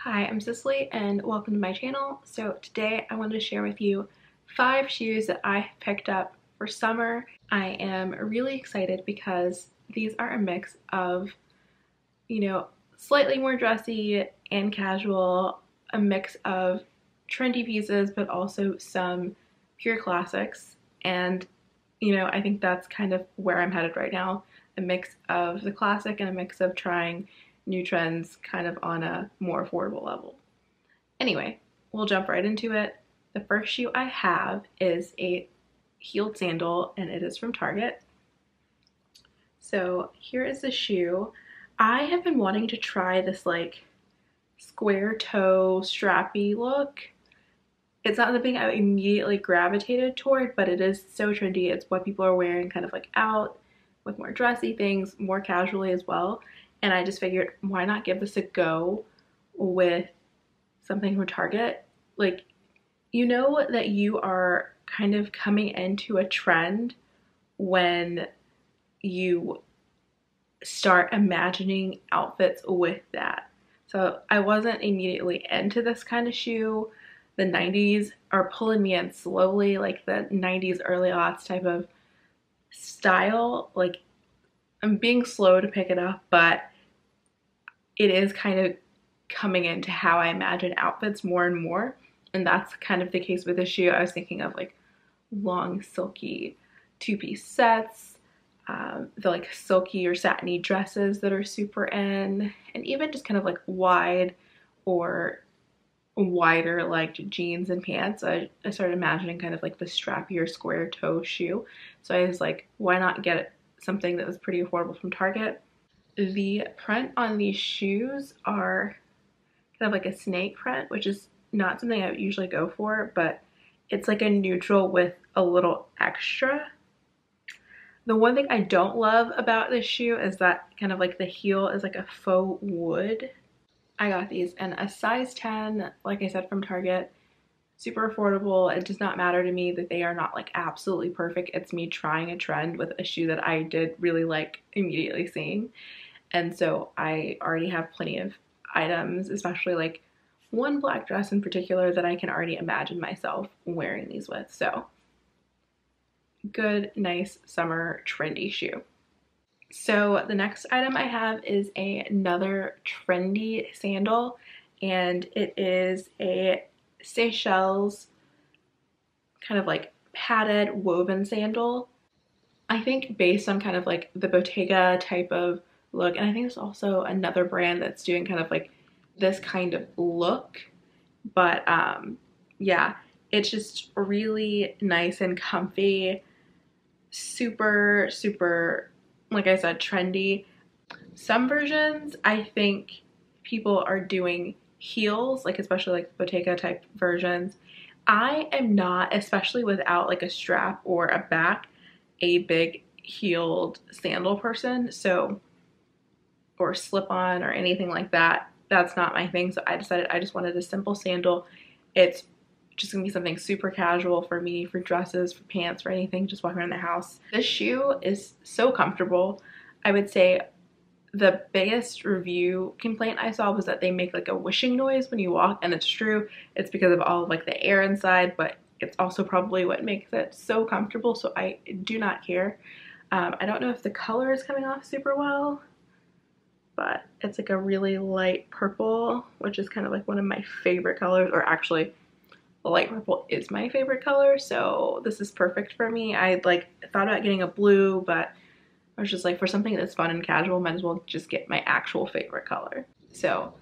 Hi, I'm Cicely and welcome to my channel. So today I wanted to share with you 5 shoes that I picked up for summer. I am really excited because these are a mix of, slightly more dressy and casual, a mix of trendy pieces, but also some pure classics. And, I think that's kind of where I'm headed right now, a mix of the classic and a mix of trying new trends kind of on a more affordable level. Anyway, we'll jump right into it. The first shoe I have is a heeled sandal and it is from Target. So here is the shoe. I have been wanting to try this like square toe strappy look. It's not something I immediately gravitated toward, but it is so trendy. It's what people are wearing kind of like out with more dressy things, more casually as well. And I just figured, why not give this a go with something from Target? Like, you know that you are kind of coming into a trend when you start imagining outfits with that. So I wasn't immediately into this kind of shoe. The 90s are pulling me in slowly, like the 90s early aughts type of style. Like, I'm being slow to pick it up, but it is kind of coming into how I imagine outfits more and more. And that's kind of the case with this shoe. I was thinking of like long silky two-piece sets, the like silky or satiny dresses that are super in, and even just kind of like wide or wider like jeans and pants. I started imagining kind of like the strappier square toe shoe. So I was like, why not get something that was pretty affordable from Target? The print on these shoes are kind of like a snake print, which is not something I would usually go for, but it's like a neutral with a little extra. The one thing I don't love about this shoe is that kind of like the heel is like a faux wood. I got these in a size 10, like I said, from Target. Super affordable. It does not matter to me that they are not like absolutely perfect. It's me trying a trend with a shoe that I did really like immediately seeing. And so I already have plenty of items, especially like one black dress in particular that I can already imagine myself wearing these with. So good, nice summer trendy shoe. So the next item I have is another trendy sandal, and it is a Seychelles kind of like padded woven sandal. I think based on kind of like the Bottega type of look, and I think there's also another brand that's doing kind of like this kind of look, but yeah, it's just really nice and comfy, super like I said, trendy. Some versions I think people are doing heels, like especially like Bottega type versions. I am not, especially without like a strap or a back, a big heeled sandal person, so, or slip on or anything like that. That's not my thing. So I decided I just wanted a simple sandal. It's just gonna be something super casual for me, for dresses, for pants, for anything, just walking around the house. This shoe is so comfortable. I would say the biggest review complaint I saw was that they make like a whooshing noise when you walk, and it's true. It's because of all of like the air inside, but it's also probably what makes it so comfortable, so I do not care. I don't know if the color is coming off super well, but it's like a really light purple, which is kind of like one of my favorite colors, or actually light purple is my favorite color, so this is perfect for me. I like thought about getting a blue, but I was just like, for something that's fun and casual, might as well just get my actual favorite color. So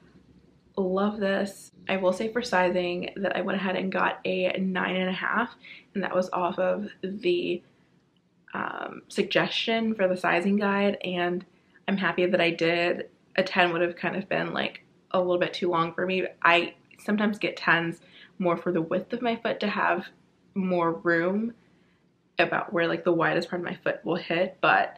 love this. I will say for sizing that I went ahead and got a 9.5, and that was off of the suggestion for the sizing guide, and I'm happy that I did. A 10 would have kind of been like a little bit too long for me. I sometimes get 10s more for the width of my foot to have more room about where like the widest part of my foot will hit, but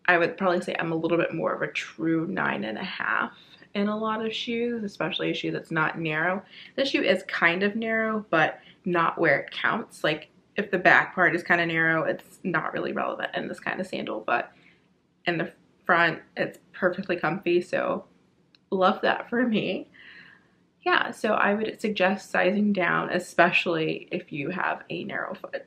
I would probably say I'm a little bit more of a true 9.5 in a lot of shoes, especially a shoe that's not narrow. This shoe is kind of narrow, but not where it counts. Like if the back part is kind of narrow, it's not really relevant in this kind of sandal, but in the front, it's perfectly comfy, so love that for me. yeah, so I would suggest sizing down, especially if you have a narrow foot.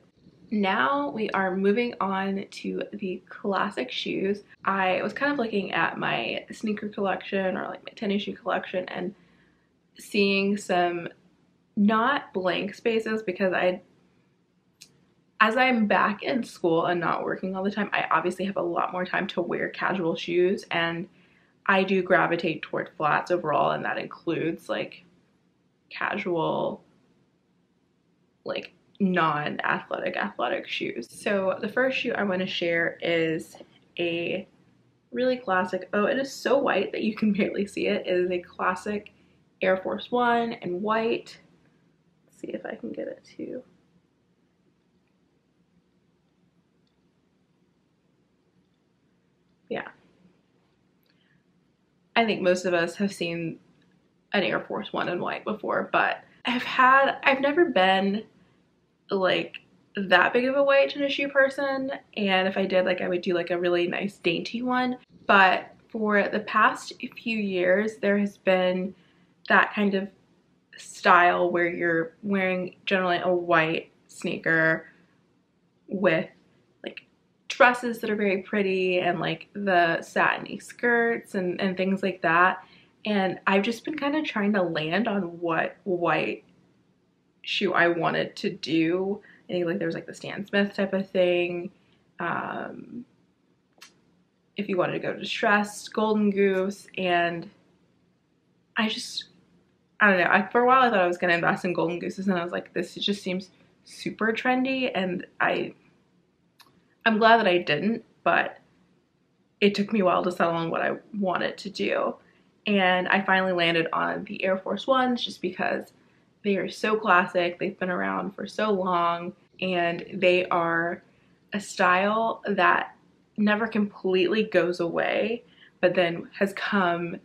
Now we are moving on to the classic shoes. I was kind of looking at my sneaker collection or like my tennis shoe collection and seeing some not blank spaces because as I'm back in school and not working all the time, I obviously have a lot more time to wear casual shoes, and I do gravitate toward flats overall, and that includes like casual, like non-athletic shoes. So the first shoe I want to share is a really classic, oh, it is so white that you can barely see it. It is a classic Air Force One in white. Let's see if I can get it to. Yeah. I think most of us have seen an Air Force One in white before, but I've never been like that big of a white tennis shoe person, and if I did, like I would do like a really nice dainty one. But for the past few years, there has been that kind of style where you're wearing generally a white sneaker with like dresses that are very pretty and like the satiny skirts and things like that. And I've just been kind of trying to land on what white shoe I wanted to do. I think like there's like the Stan Smith type of thing. If you wanted to go distressed, Golden Goose, and I don't know. For a while I thought I was gonna invest in Golden Gooses, and I was like, this just seems super trendy, and I'm glad that I didn't, but it took me a while to settle on what I wanted to do. And I finally landed on the Air Force Ones just because they are so classic. They've been around for so long, and they are a style that never completely goes away, but then has come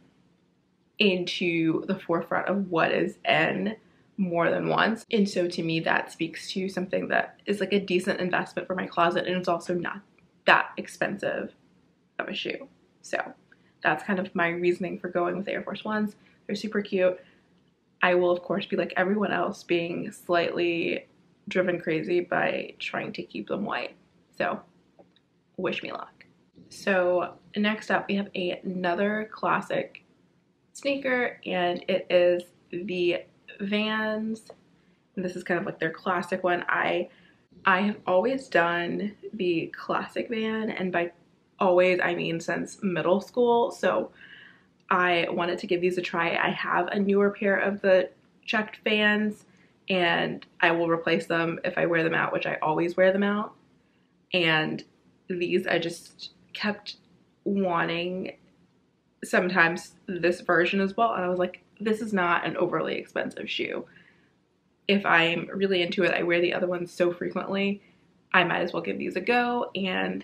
into the forefront of what is in more than once. And so to me, that speaks to something that is like a decent investment for my closet, and it's also not that expensive of a shoe. So that's kind of my reasoning for going with Air Force Ones. They're super cute. I will, of course, be like everyone else, being slightly driven crazy by trying to keep them white. So wish me luck. So next up, we have another classic sneaker, and it is the Vans. And this is kind of like their classic one. I have always done the classic Van, and by always I mean since middle school. So I wanted to give these a try. I have a newer pair of the checked Vans, and I will replace them if I wear them out, which I always wear them out. And these I just kept wanting sometimes this version as well, and I was like, this is not an overly expensive shoe. If I'm really into it, I wear the other ones so frequently, I might as well give these a go, and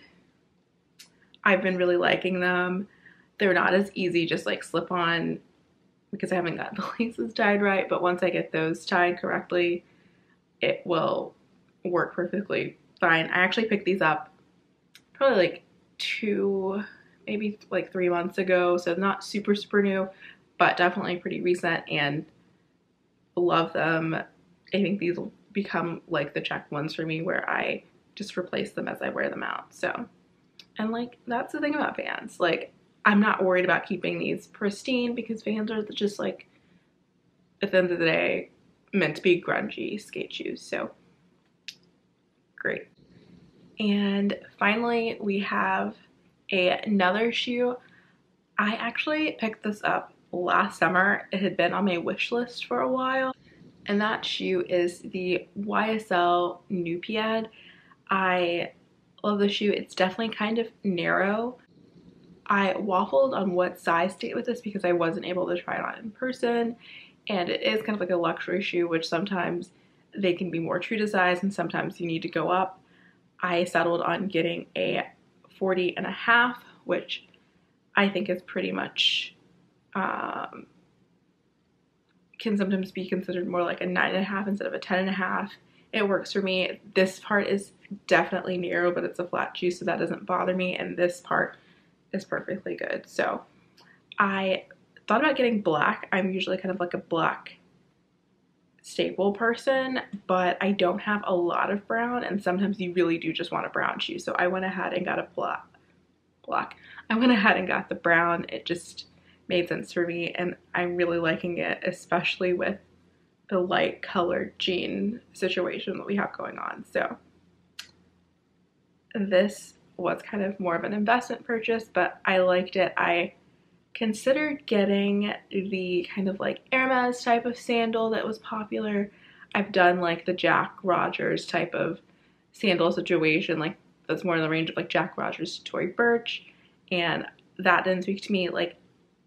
I've been really liking them. They're not as easy, just like slip on, because I haven't got the laces tied right, but once I get those tied correctly, it will work perfectly fine. I actually picked these up probably like maybe like 3 months ago, so not super new, but definitely pretty recent, and love them. I think these will become like the checked ones for me, where I just replace them as I wear them out. So, and like that's the thing about Vans, like I'm not worried about keeping these pristine, because Vans are just like, at the end of the day, meant to be grungy skate shoes. So great. And finally, we have another shoe. I actually picked this up last summer. It had been on my wish list for a while, and that shoe is the YSL Nupied. I love the shoe. It's definitely kind of narrow. I waffled on what size to get with this because I wasn't able to try it on in person, and it is kind of like a luxury shoe, which sometimes they can be more true to size and sometimes you need to go up. I settled on getting a 40.5, which I think is pretty much, can sometimes be considered more like a 9.5 instead of a 10.5. It works for me. This part is definitely narrow, but it's a flat shoe, so that doesn't bother me, and this part is perfectly good. So I thought about getting black. I'm usually kind of like a black staple person, but I don't have a lot of brown, and sometimes you really do just want a brown shoe. So I went ahead and got a black. I went ahead and got the brown. It just made sense for me, and I'm really liking it, especially with the light colored jean situation that we have going on. So this was kind of more of an investment purchase, but I liked it. I considered getting the kind of like Hermes type of sandal that was popular. I've done like the Jack Rogers type of sandal situation, like that's more in the range of like Jack Rogers to Tory Burch, and that didn't speak to me. Like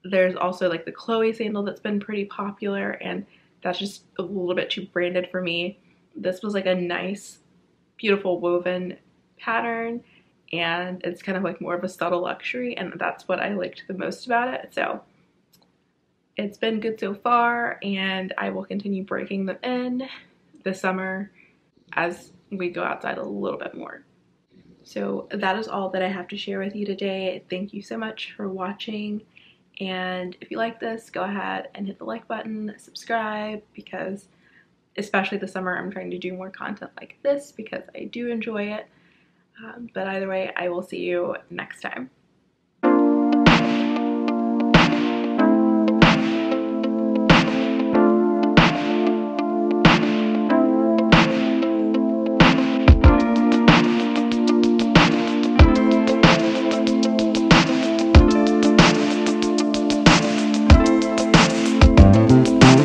there's also like the Chloe sandal that's been pretty popular, and that's just a little bit too branded for me. This was like a nice, beautiful woven pattern, and it's kind of like more of a subtle luxury, and that's what I liked the most about it. So it's been good so far, and I will continue breaking them in this summer as we go outside a little bit more. So that is all that I have to share with you today. Thank you so much for watching, and if you like this, go ahead and hit the like button, subscribe, because especially this summer I'm trying to do more content like this because I do enjoy it. But either way, I will see you next time.